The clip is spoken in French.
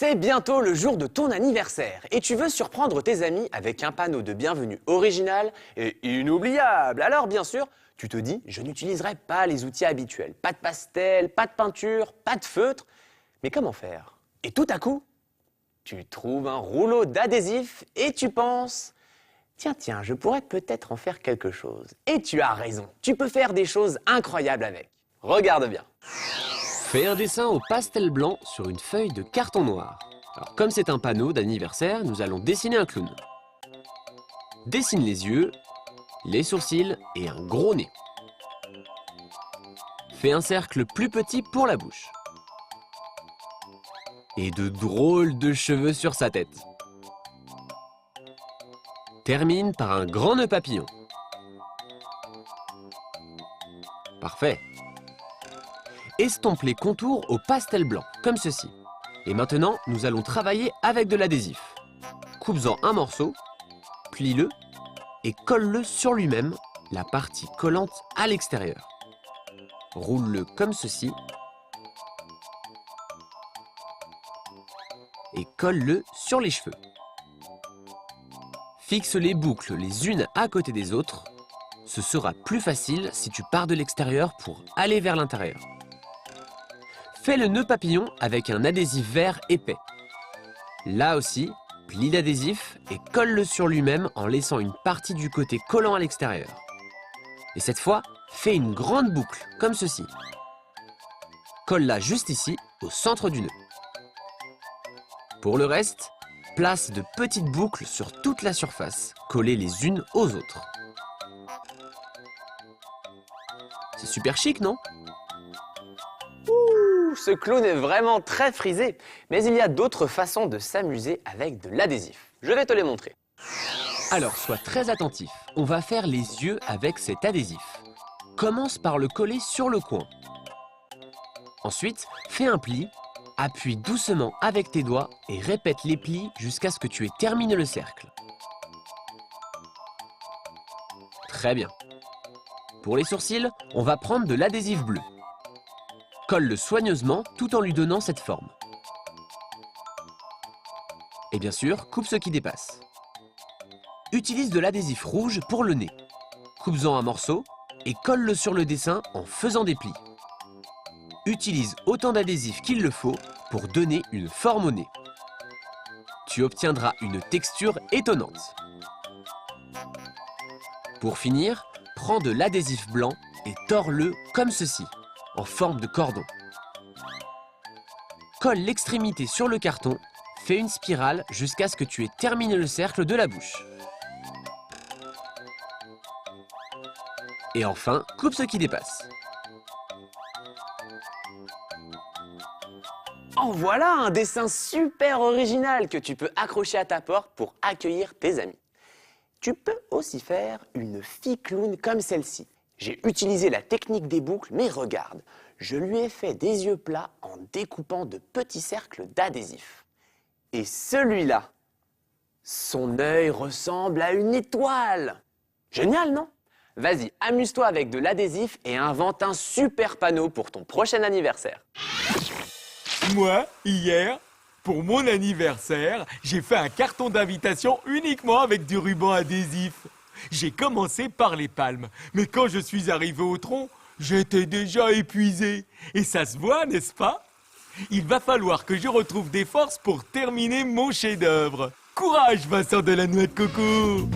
C'est bientôt le jour de ton anniversaire et tu veux surprendre tes amis avec un panneau de bienvenue original et inoubliable. Alors bien sûr, tu te dis, je n'utiliserai pas les outils habituels. Pas de pastel, pas de peinture, pas de feutre. Mais comment faire? Et tout à coup, tu trouves un rouleau d'adhésif et tu penses, tiens, je pourrais peut-être en faire quelque chose. Et tu as raison, tu peux faire des choses incroyables avec. Regarde bien. Fais un dessin au pastel blanc sur une feuille de carton noir. Alors comme c'est un panneau d'anniversaire, nous allons dessiner un clown. Dessine les yeux, les sourcils et un gros nez. Fais un cercle plus petit pour la bouche. Et de drôles de cheveux sur sa tête. Termine par un grand nœud papillon. Parfait. Estompe les contours au pastel blanc, comme ceci. Et maintenant, nous allons travailler avec de l'adhésif. Coupe-en un morceau, plie-le et colle-le sur lui-même, la partie collante à l'extérieur. Roule-le comme ceci et colle-le sur les cheveux. Fixe les boucles les unes à côté des autres. Ce sera plus facile si tu pars de l'extérieur pour aller vers l'intérieur. Fais le nœud papillon avec un adhésif vert épais. Là aussi, plie l'adhésif et colle-le sur lui-même en laissant une partie du côté collant à l'extérieur. Et cette fois, fais une grande boucle, comme ceci. Colle-la juste ici, au centre du nœud. Pour le reste, place de petites boucles sur toute la surface, collées les unes aux autres. C'est super chic, non ? Ce clown est vraiment très frisé, mais il y a d'autres façons de s'amuser avec de l'adhésif. Je vais te les montrer. Alors, sois très attentif. On va faire les yeux avec cet adhésif. Commence par le coller sur le coin. Ensuite, fais un pli, appuie doucement avec tes doigts et répète les plis jusqu'à ce que tu aies terminé le cercle. Très bien. Pour les sourcils, on va prendre de l'adhésif bleu. Colle-le soigneusement tout en lui donnant cette forme. Et bien sûr, coupe ce qui dépasse. Utilise de l'adhésif rouge pour le nez. Coupe-en un morceau et colle-le sur le dessin en faisant des plis. Utilise autant d'adhésif qu'il le faut pour donner une forme au nez. Tu obtiendras une texture étonnante. Pour finir, prends de l'adhésif blanc et tords-le comme ceci, en forme de cordon. Colle l'extrémité sur le carton, fais une spirale jusqu'à ce que tu aies terminé le cercle de la bouche. Et enfin, coupe ce qui dépasse. En voilà un dessin super original que tu peux accrocher à ta porte pour accueillir tes amis. Tu peux aussi faire une fille clown comme celle-ci. J'ai utilisé la technique des boucles, mais regarde, je lui ai fait des yeux plats en découpant de petits cercles d'adhésif. Et celui-là, son œil ressemble à une étoile. Génial, non? Vas-y, amuse-toi avec de l'adhésif et invente un super panneau pour ton prochain anniversaire. Moi, hier, pour mon anniversaire, j'ai fait un carton d'invitation uniquement avec du ruban adhésif. J'ai commencé par les palmes, mais quand je suis arrivé au tronc, j'étais déjà épuisé. Et ça se voit, n'est-ce pas? Il va falloir que je retrouve des forces pour terminer mon chef-d'œuvre. Courage, Vincent de la Noix de Coco!